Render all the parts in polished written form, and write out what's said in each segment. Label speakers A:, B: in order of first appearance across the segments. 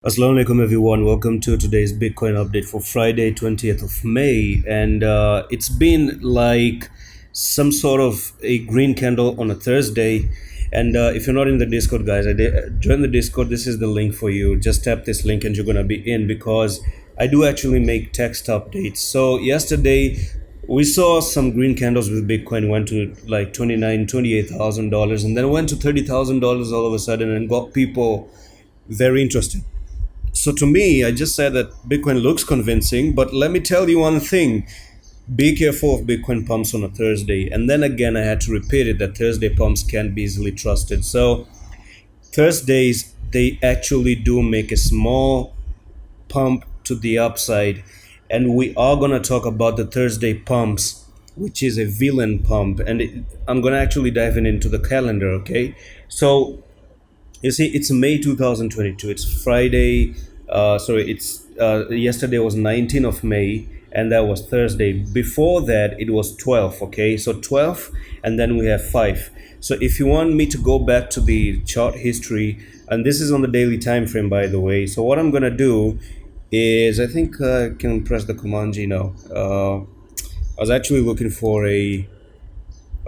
A: Assalamu alaikum everyone. Welcome to today's Bitcoin update for Friday, 20th of May. And it's been like some sort of a green candle on a Thursday. And if you're not in the Discord, guys, join the Discord. This is the link for you. Just tap this link and you're going to be in because I do actually make text updates. So yesterday we saw some green candles with Bitcoin went to like $28,000 and then went to $30,000 all of a sudden and got people very interested. So to me, I just said that Bitcoin looks convincing, but let me tell you one thing. Be careful of Bitcoin pumps on a Thursday. And then again, I had to repeat it that Thursday pumps can't be easily trusted. So Thursdays, they actually do make a small pump to the upside. And we are going to talk about the Thursday pumps, which is a villain pump. And I'm going to actually dive into the calendar, okay? So you see, it's May 2022. It's Friday. Sorry, it's yesterday was 19th of May, and that was Thursday. Before that, it was 12. Okay, so 12, and then we have 5. So if you want me to go back to the chart history, and this is on the daily time frame, by the way. So what I'm gonna do is, I think I can press the Command G now. I was actually looking for a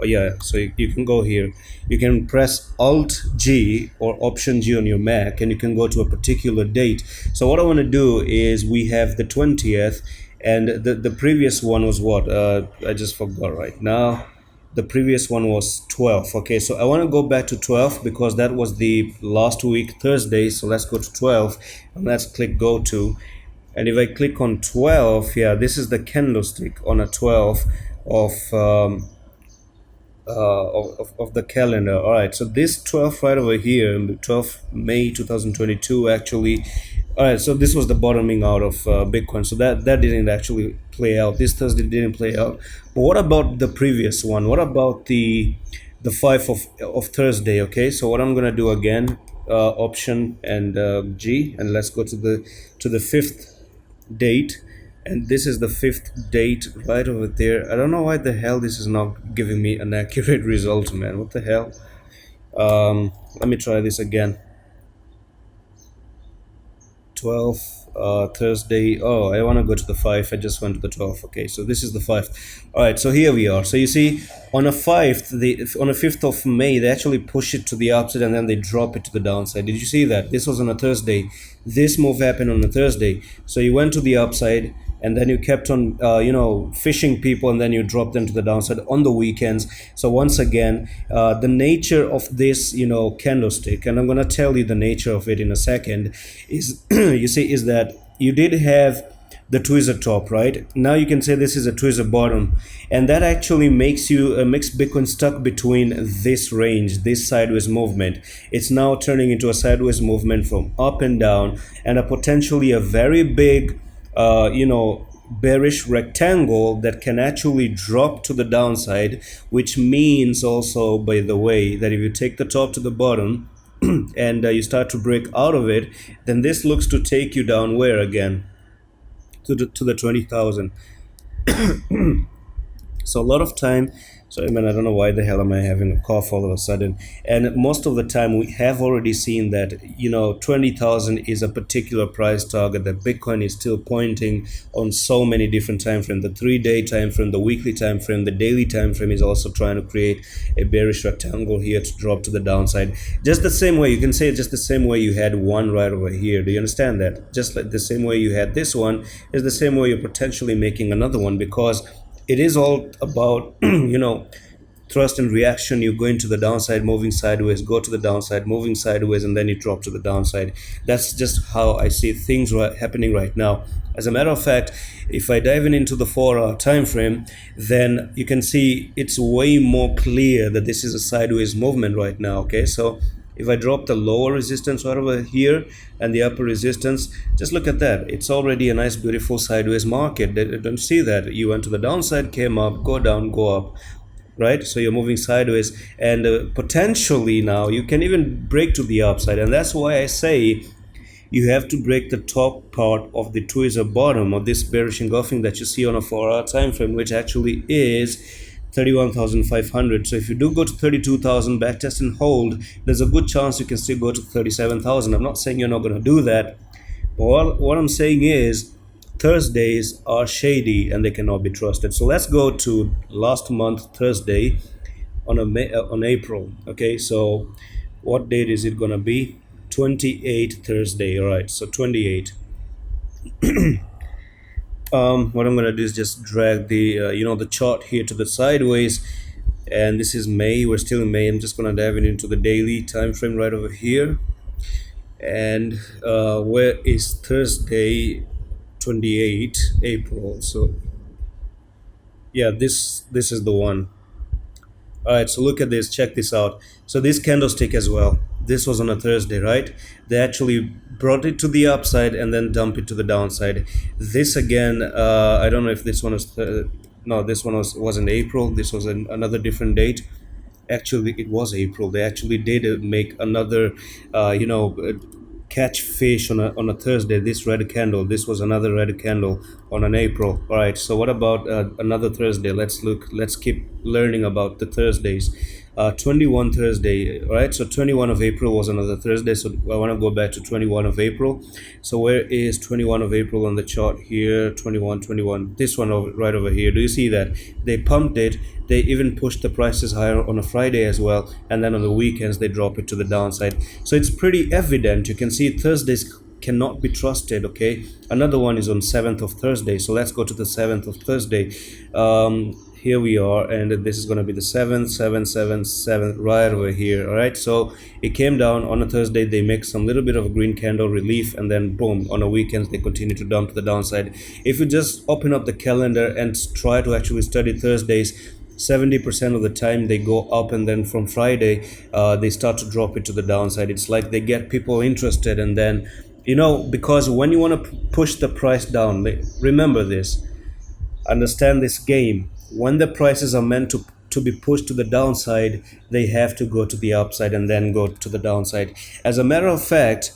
A: yeah, so you can go here, you can press Alt G or Option G on your Mac, and you can go to a particular date. So what I want to do is, we have the 20th, and the previous one was what, I just forgot right now. The previous one was 12. Okay, so I want to go back to 12 because that was the last week Thursday. So let's go to 12 and let's click go to. And if I click on 12, yeah, this is the candlestick on a 12 of of the calendar. All right, so this 12 right over here, 12 May 2022 actually. All right, so this was the bottoming out of Bitcoin. So that didn't actually play out. This Thursday didn't play out. But what about the previous one? What about the 5 of Thursday? Okay, so what I'm gonna do again, Option and G, and let's go to the fifth date, and this is the fifth date right over there. I don't know why the hell this is not giving me an accurate result, man. What the hell? Let me try this again. 12 Thursday. Oh, I want to go to the 5. I just went to the 12. Okay, so this is the 5th. All right, so here we are. So you see, on a 5th, on the 5th of May, they actually push it to the upside and then they drop it to the downside. Did you see that? This was on a Thursday. This move happened on a Thursday. So you went to the upside and then you kept on fishing people, and then you drop them to the downside on the weekends. So once again, the nature of this candlestick, and I'm going to tell you the nature of it in a second, is you see, is that you did have the tweezer top, right? Now you can say this is a tweezer bottom, and that actually makes Bitcoin stuck between this range, this sideways movement. It's now turning into a sideways movement from up and down, and a potentially a very big bearish rectangle that can actually drop to the downside, which means also, by the way, that if you take the top to the bottom and you start to break out of it, then this looks to take you down where again? To the 20,000. So a lot of time, sorry man, I don't know why the hell am I having a cough all of a sudden. And most of the time we have already seen that 20,000 is a particular price target that Bitcoin is still pointing on so many different time frames. The 3-day time frame, the weekly time frame, the daily time frame is also trying to create a bearish rectangle here to drop to the downside. Just the same way, you can say just the same way you had one right over here. Do you understand that? Just like the same way you had this one is the same way you're potentially making another one, because it is all about thrust and reaction. You go into the downside, moving sideways, go to the downside, moving sideways, and then you drop to the downside. That's just how I see things happening right now. As a matter of fact, if I dive into the 4-hour time frame, then you can see it's way more clear that this is a sideways movement right now. Okay, so if I drop the lower resistance right over here and the upper resistance, just look at that. It's already a nice, beautiful sideways market. Don't see that. You went to the downside, came up, go down, go up, right? So you're moving sideways, and potentially now you can even break to the upside. And that's why I say you have to break the top part of the tweezer bottom, or this bearish engulfing that you see on a 4-hour time frame, which actually is 31,500. So if you do go to 32,000, backtest and hold, there's a good chance you can still go to 37,000. I'm not saying you're not going to do that, But what I'm saying is, Thursdays are shady and they cannot be trusted. So let's go to last month Thursday on April. Okay, so what date is it gonna be? 28 Thursday. All right, so 28. What I'm gonna do is just drag the the chart here to the sideways, and this is May. We're still in May. I'm just gonna dive into the daily time frame right over here. And where is Thursday, 28 April? So yeah, this is the one. All right, so look at this. Check this out. So this candlestick as well. This was on a Thursday, right? They actually brought it to the upside and then dump it to the downside. This again, I don't know if this one was. No, this one was in April. This was another different date. Actually, it was April. They actually did make another, catch fish on a Thursday. This red candle. This was another red candle on an April. All right. So what about another Thursday? Let's look. Let's keep learning about the Thursdays. 21 Thursday. All right. So 21 of April was another Thursday. So I want to go back to 21 of April. So where is 21 of April on the chart here? 21, 21. This one right over here. Do you see that? They pumped it. They even pushed the prices higher on a Friday as well, and then on the weekends they drop it to the downside. So it's pretty evident. You can see Thursdays cannot be trusted. Okay, another one is on 7th of Thursday. So let's go to the 7th of Thursday. Here we are, and this is going to be the 7th, 7th, 7th, 7th, right over here. All right, so it came down on a Thursday. They make some little bit of a green candle relief, and then boom, on the weekends they continue to dump to the downside. If you just open up the calendar and try to actually study Thursdays, 70% of the time they go up, and then from Friday they start to drop it to the downside. It's like they get people interested, and then because when you want to push the price down, remember this, understand this game. When the prices are meant to be pushed to the downside, they have to go to the upside and then go to the downside. As a matter of fact,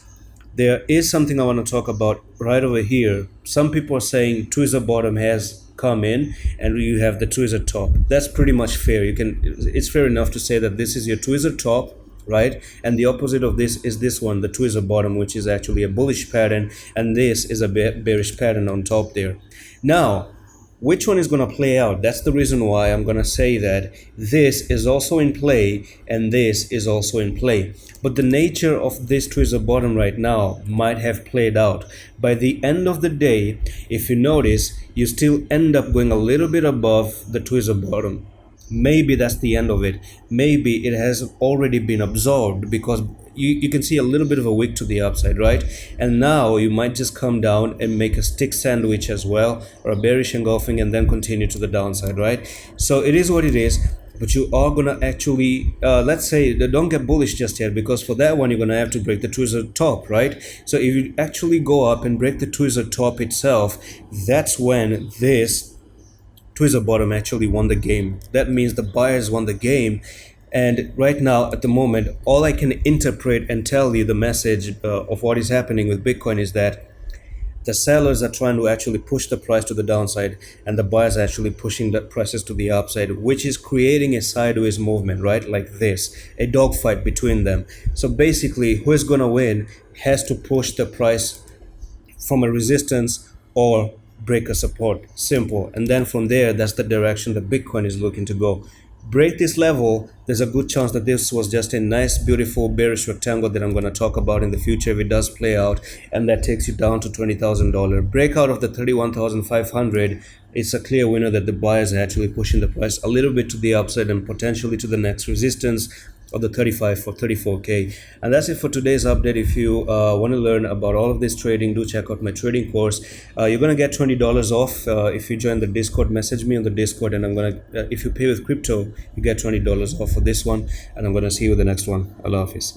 A: there is something I want to talk about right over here. Some people are saying tweezer bottom has come in and you have the tweezer top. That's pretty much fair. It's fair enough to say that this is your tweezer top, right? And the opposite of this is this one, the tweezer bottom, which is actually a bullish pattern, and this is a bearish pattern on top there. Now, which one is going to play out? That's the reason why I'm going to say that this is also in play and this is also in play. But the nature of this tweezer bottom right now might have played out. By the end of the day, if you notice, you still end up going a little bit above the tweezer bottom. Maybe that's the end of it. Maybe it has already been absorbed, because you can see a little bit of a wick to the upside, right? And now you might just come down and make a stick sandwich as well, or a bearish engulfing, and then continue to the downside, right? So it is what it is. But you are gonna actually, let's say, don't get bullish just yet, because for that one you're gonna have to break the tweezer top, right? So if you actually go up and break the tweezer top itself, that's when this tweezer bottom actually won the game. That means the buyers won the game. And right now, at the moment, all I can interpret and tell you the message of what is happening with Bitcoin is that the sellers are trying to actually push the price to the downside, and the buyers are actually pushing the prices to the upside, which is creating a sideways movement, right? Like this, a dogfight between them. So basically, who is going to win has to push the price from a resistance or break a support. Simple. And then from there, that's the direction that Bitcoin is looking to go. Break this level, there's a good chance that this was just a nice, beautiful bearish rectangle that I'm going to talk about in the future if it does play out, and that takes you down to $20,000. Breakout of the 31,500, it's a clear winner that the buyers are actually pushing the price a little bit to the upside and potentially to the next resistance of the 35 for 34k. And that's it for today's update. If you want to learn about all of this trading, do check out my trading course. You're going to get $20 off if you join the Discord. Message me on the Discord, and I'm going to if you pay with crypto, you get $20 off for this one, and I'm going to see you with the next one. Allah Hafiz.